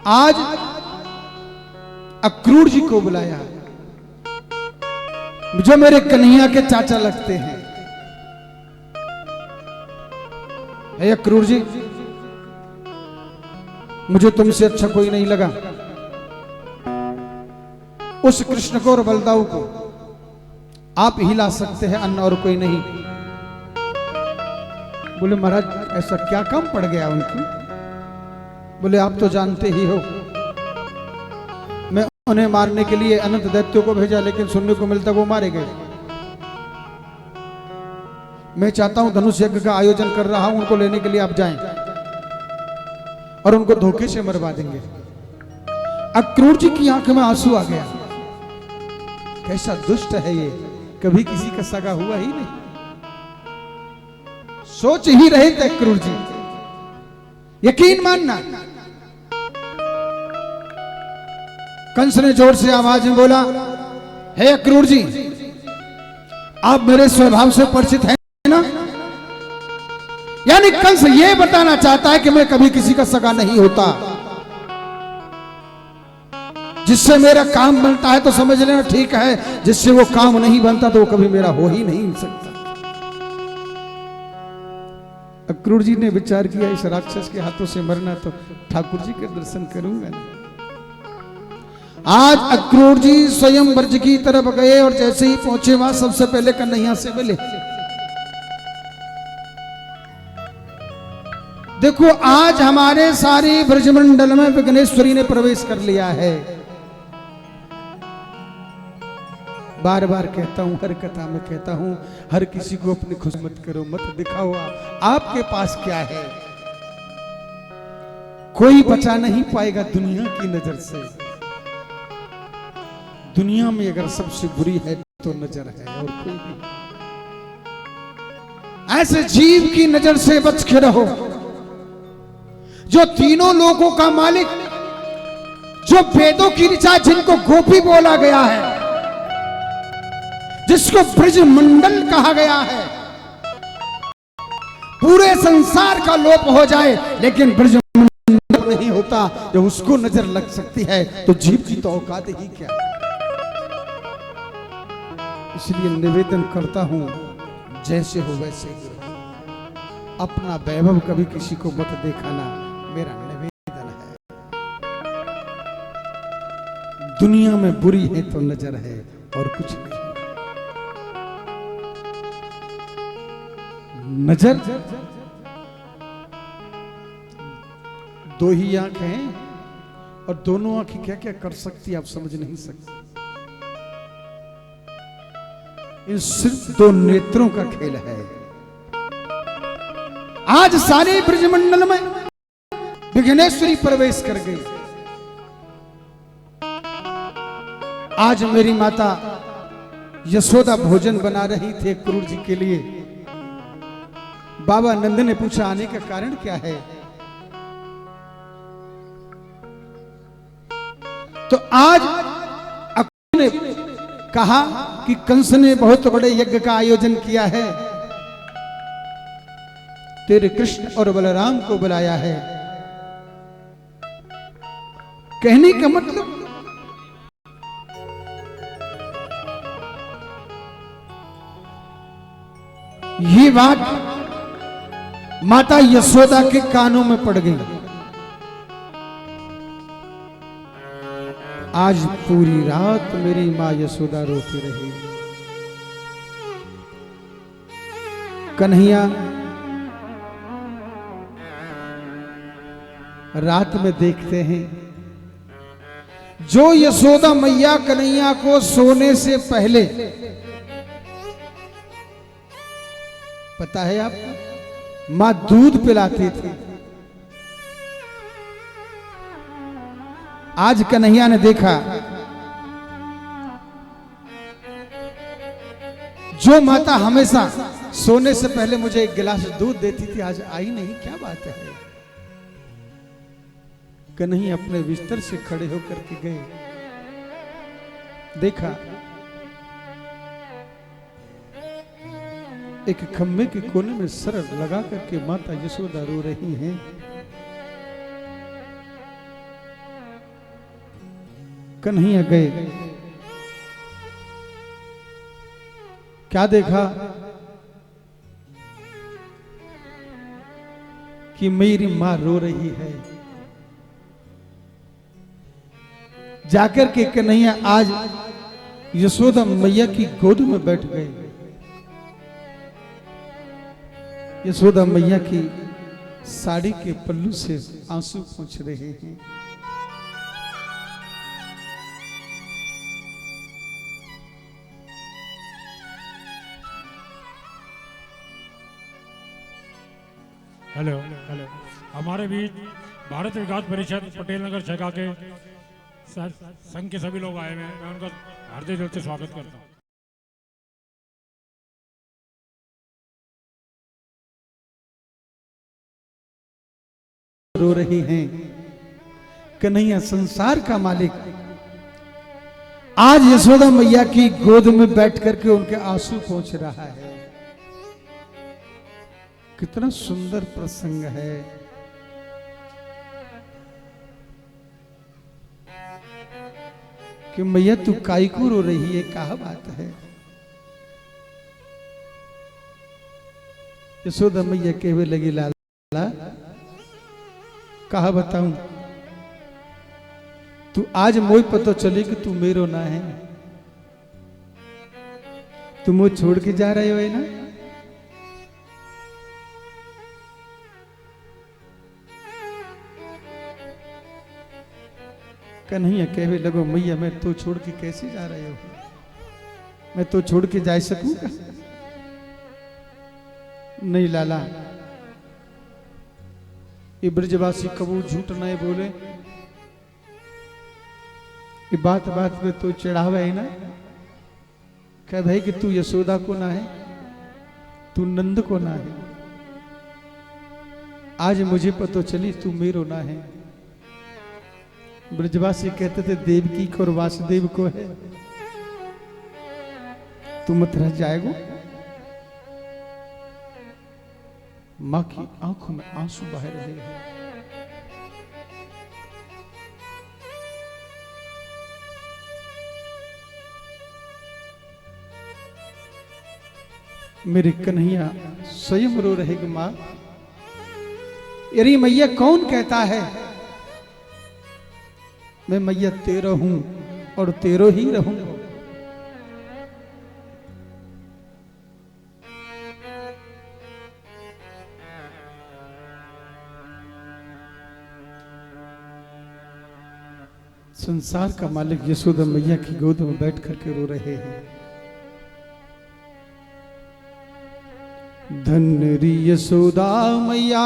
आज अक्रूर जी को बुलाया, जो मेरे कन्हैया के चाचा लगते हैं। हे अक्रूर जी, मुझे तुमसे अच्छा कोई नहीं लगा। उस कृष्ण को और बलदाऊ को आप ही ला सकते हैं, अन्य और कोई नहीं। बोले महाराज ऐसा क्या काम पड़ गया उनकी? बोले आप तो जानते ही हो, मैं उन्हें मारने के लिए अनंत दैत्यों को भेजा, लेकिन सुनने को मिलता वो मारे गए। मैं चाहता हूं धनुष यज्ञ का आयोजन कर रहा हूं, उनको लेने के लिए आप जाएं और उनको धोखे से मरवा देंगे। अक्रूर जी की आंख में आंसू आ गया। कैसा दुष्ट है ये, कभी किसी का सगा हुआ ही नहीं। सोच ही रहे थे अक्रूर जी, यकीन मानना। कंस ने जोर से आवाज में बोला, हे अक्रूर जी, आप मेरे स्वभाव से परिचित हैं ना? यानी कंस ये बताना चाहता है कि मैं कभी किसी का सगा नहीं होता। जिससे मेरा काम बनता है तो समझ लेना ठीक है, जिससे वो काम नहीं बनता तो वो कभी मेरा हो ही नहीं सकता। अक्रूर जी ने विचार किया, इस राक्षस के हाथों से मरना तो ठाकुर जी के दर्शन करूंगा ना। आज अक्रूर जी स्वयं ब्रज की तरफ गए और जैसे ही पहुंचे वहां सबसे पहले कन्हैया से मिले। देखो आज हमारे सारे ब्रजमंडल में विघ्नेश्वरी ने प्रवेश कर लिया है। बार बार कहता हूं, हर कथा में कहता हूं, हर किसी को अपनी खुश मत करो, मत दिखाओ आपके पास क्या है। कोई बचा नहीं पाएगा दुनिया की नजर से। दुनिया में अगर सबसे बुरी है तो नजर है, और कोई नहीं। ऐसे जीव की नजर से बच के रहो जो तीनों लोगों का मालिक, जो वेदों की ऋचा, जिनको गोपी बोला गया है, जिसको ब्रज मंडल कहा गया है। पूरे संसार का लोप हो जाए लेकिन ब्रज मंडल नहीं होता। जब उसको नजर लग सकती है तो जीव की तो औकात ही क्या। इसलिए निवेदन करता हूं, जैसे हो वैसे ही अपना वैभव कभी किसी को मत दिखाना, मेरा निवेदन है। दुनिया में बुरी है तो नजर है और कुछ नहीं। नजर दो ही आंख हैं और दोनों आंखें क्या क्या कर सकती आप समझ नहीं सकते। इन सिर्फ दो नेत्रों का खेल है। आज सारे ब्रजमंडल में विघ्नेश्वरी प्रवेश कर गई। आज मेरी माता यशोदा भोजन बना रही थी अक्रूर जी के लिए। बाबा नंद ने पूछा, आने का कारण क्या है? तो आज अक्रूर ने कहा कि कंस ने बहुत बड़े यज्ञ का आयोजन किया है, तेरे कृष्ण और बलराम को बुलाया है। कहने का मतलब ये बात माता यशोदा के कानों में पड़ गई। आज पूरी रात मेरी मां यशोदा रोती रही। कन्हैया रात में देखते हैं, जो यशोदा मैया कन्हैया को सोने से पहले, पता है आपको, मां दूध पिलाती थी। आज कन्हैया ने देखा, जो माता हमेशा सोने से पहले मुझे एक गिलास दूध देती थी, आज आई नहीं, क्या बात है। कन्हैया अपने बिस्तर से खड़े होकर के गए, देखा एक खम्भे के कोने में सर लगा करके माता यशोदा रो रही हैं। कन्हैया गए, क्या देखा कि मेरी मां रो रही है। जाकर के कन्हैया आज यशोदा मैया की गोद में बैठ गए। यशोदा मैया की साड़ी के पल्लू से आंसू पोंछ रहे हैं। हेलो हेलो, हमारे बीच भारत विकास परिषद पटेल नगर शाखा के संघ के सभी लोग आए हुए हैं। मैं उनका हार्दिक दिल से स्वागत करता हूँ। रो रही हैं। कन्हैया संसार का मालिक आज यशोदा मैया की गोद में बैठ करके उनके आंसू पोंछ रहा है। कितना सुंदर प्रसंग है। कि मैया तू काई को रो रही है, क्या बात है। यशोदा मैया कहने लगी लाला कहा बताऊं, तू आज मोई पता चली कि तू मेरो ना है, तू मुझे छोड़ के जा रहे हो है ना। कन्हैया कहने लगो मैया मैं तो छोड़ के कैसे जा रहे हो, मैं तो छोड़ के जा सकूंगा। नहीं लाला, ये ब्रजवासी कबू झूठ नहीं बोले। ये बात बात में तो चढ़ावा है ना। कह भाई कि तू यशोदा को ना है, तू नंद को ना है। आज मुझे पता चली तू मेरो ना है। ब्रजवासी कहते थे देवकी को और वासुदेव को है। तू मत रह जाएगो। मां की आंखों में आंसू बह रहे हैं। मेरे कन्हैया स्वयं रो रहेगी। मां अरे मैया कौन कहता है मैं मैया तेरा हूं और तेरो ही रहूं। संसार का मालिक यशोदा मैया की गोद में बैठ करके रो रहे हैं। धन्यरी यशोदा मैया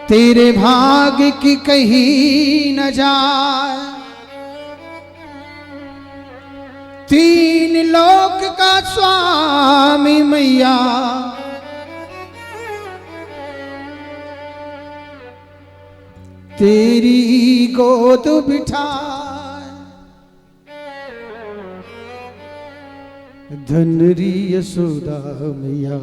तेरे भाग्य की कहीं न जाए, तीन लोक का स्वामी मैया तेरी गोद बिठाए। धनरी यशोदा मैया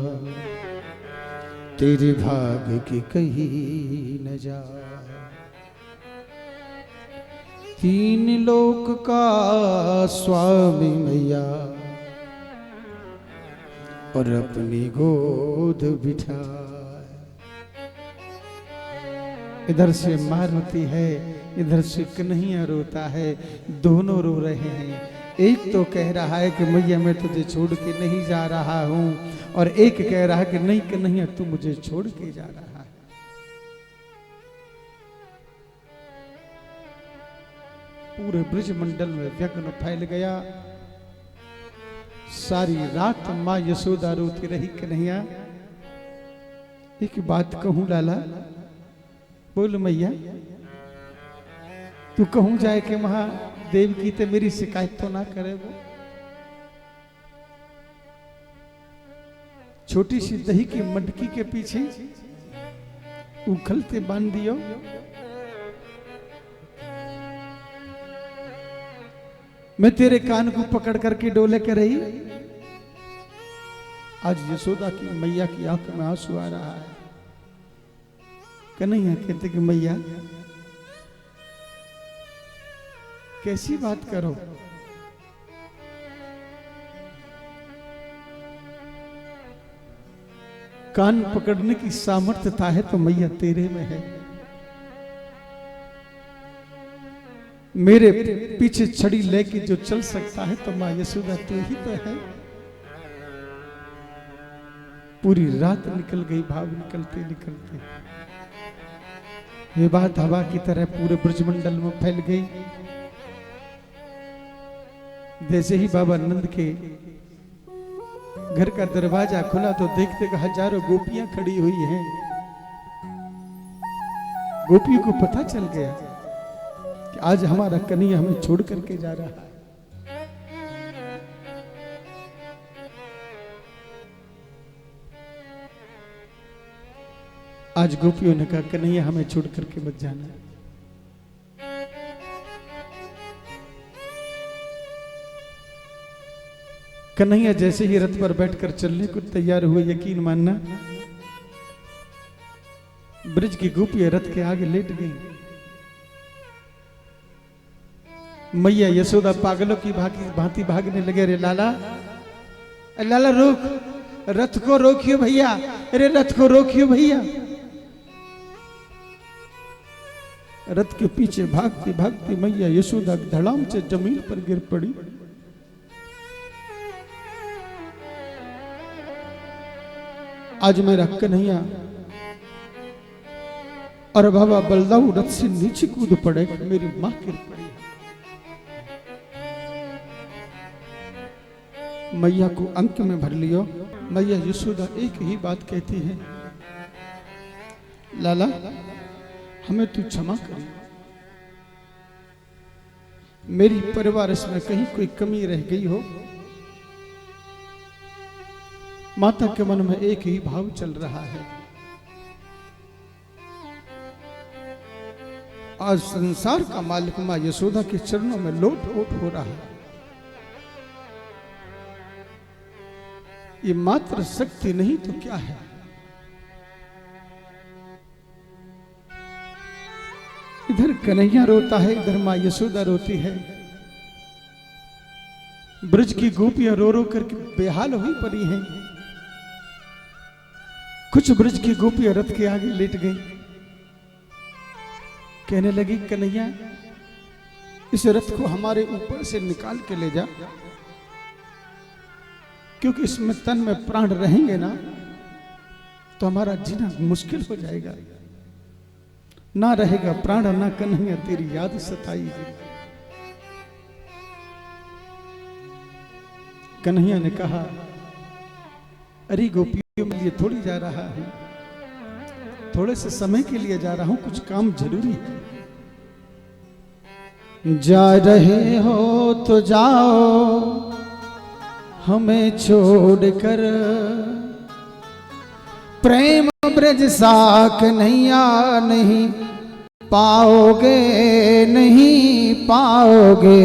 तेरे भाग्य की कहीं न जाए, तीन लोक का स्वामी मैया और अपनी गोद बिठाए। इधर से मां रोती है, इधर से कन्हैया रोता है। दोनों रो रहे हैं। एक तो कह रहा है कि मैया मैं तुझे छोड़ के नहीं जा रहा हूं, और एक कह रहा है कि नहीं कन्हैया तू मुझे छोड़ के जा रहा है। पूरे ब्रज मंडल में व्यग्न फैल गया। सारी रात मां यशोदा रोती रही। कन्हैया एक बात कहूं लाला, बोल मैया तू कहूं जाए कि महादेव की तो मेरी शिकायत तो ना करे। वो छोटी सी दही की मटकी के पीछे उखलते बांध दियो। मैं तेरे कान को पकड़ करके डोले कर रही। आज यशोदा की मैया की आंख में आंसू आ रहा है। कन्हैया कहते कि मैया कैसी बात करो। कान पकड़ने की सामर्थ्यता है तो मैया तेरे में है। मेरे पीछे छड़ी लेके जो चल सकता है तो मां यशोदा तू ही तो है। पूरी रात निकल गई, भाव निकलते निकलते ये बात हवा की तरह पूरे ब्रजमंडल में फैल गई। जैसे ही बाबा नंद के घर का दरवाजा खुला तो देखते कि हजारों गोपियां खड़ी हुई हैं। गोपियों को पता चल गया कि आज हमारा कन्हैया हमें छोड़ करके जा रहा है। आज गोपियों ने कहा कन्हैया हमें छोड़ करके मत जाना। कन्हैया जैसे ही रथ पर बैठकर चलने को तैयार हुए, यकीन मानना ब्रज की गोपियां रथ के आगे लेट गई। मैया यशोदा पागलों की भांति भागने लगे। अरे लाला, लाला रोक, रथ को रोकियो भैया, अरे रथ को रोकियो भैया। रथ के पीछे भागती भागती मैया यशोदा धड़ाम से जमीन पर गिर पड़ी। आज मेरा कन्हैया और बाबा बलदाऊ रथ से नीचे कूद पड़े, मेरी मां गिर पड़ी। मैया को अंक में भर लियो। मैया यशोदा एक ही बात कहती है, लाला हमें तू क्षमा कर, मेरी परिवार इसमें कहीं कोई कमी रह गई हो। माता के मन में एक ही भाव चल रहा है, आज संसार का मालिक मां यशोदा के चरणों में लोट पोट हो रहा है। ये मात्र शक्ति नहीं तो क्या है। इधर कन्हैया रोता है, इधर मां यशोदा रोती है। ब्रज की गोपियां रो रो करके बेहाल हुई पड़ी हैं। कुछ ब्रज की गोपियां रथ के आगे लेट गई, कहने लगी कन्हैया इस रथ को हमारे ऊपर से निकाल के ले जा, क्योंकि इसमें तन में प्राण रहेंगे ना तो हमारा जीना मुश्किल हो जाएगा। ना रहेगा प्राण ना कन्हैया तेरी याद सताएगी। कन्हैया ने कहा अरे गोपियों के लिए थोड़ी जा रहा हूं, थोड़े से समय के लिए जा रहा हूं, कुछ काम जरूरी है। जा रहे हो तो जाओ हमें छोड़कर, प्रेम ब्रज साक नैया नहीं पाओगे, नहीं पाओगे।